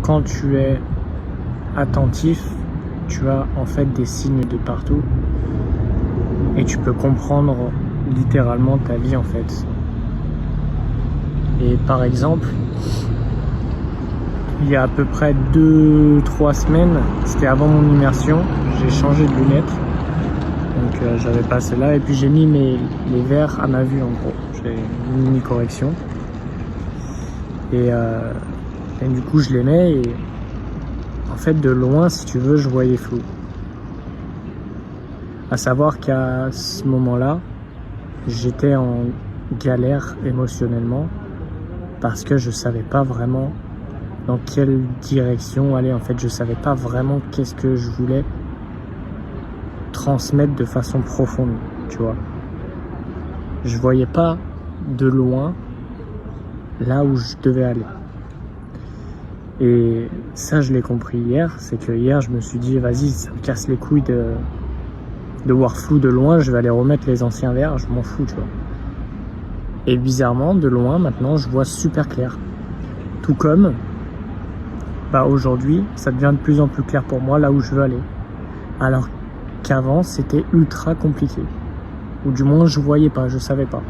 quand tu es attentif, tu as en fait des signes de partout et tu peux comprendre littéralement ta vie en fait. Et par exemple, il y a à peu près 2-3 semaines, c'était avant mon immersion, j'ai changé de lunettes. Donc j'avais pas celle-là et puis j'ai mis les verres à ma vue en gros. J'ai une mini correction. Et du coup je les mets et en fait de loin si tu veux je voyais flou. À savoir qu'à ce moment-là, j'étais en galère émotionnellement parce que je savais pas vraiment dans quelle direction aller. En fait je savais pas vraiment qu'est-ce que je voulais transmettre de façon profonde, tu vois. Je voyais pas de loin là où je devais aller. Et ça, je l'ai compris hier, c'est que hier, je me suis dit, vas-y, ça me casse les couilles de voir flou de loin, je vais aller remettre les anciens verres, je m'en fous, tu vois. Et bizarrement, de loin, maintenant, je vois super clair. Tout comme, aujourd'hui, ça devient de plus en plus clair pour moi là où je veux aller. Alors qu'avant, c'était ultra compliqué. Ou du moins, je voyais pas, je savais pas.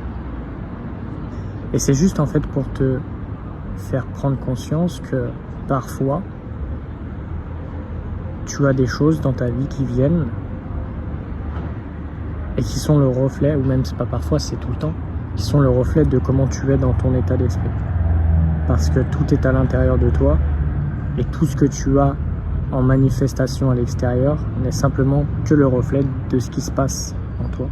Et c'est juste en fait pour te faire prendre conscience que parfois, tu as des choses dans ta vie qui viennent et qui sont le reflet, ou même c'est pas parfois, c'est tout le temps, qui sont le reflet de comment tu es dans ton état d'esprit. Parce que tout est à l'intérieur de toi et tout ce que tu as en manifestation à l'extérieur n'est simplement que le reflet de ce qui se passe en toi.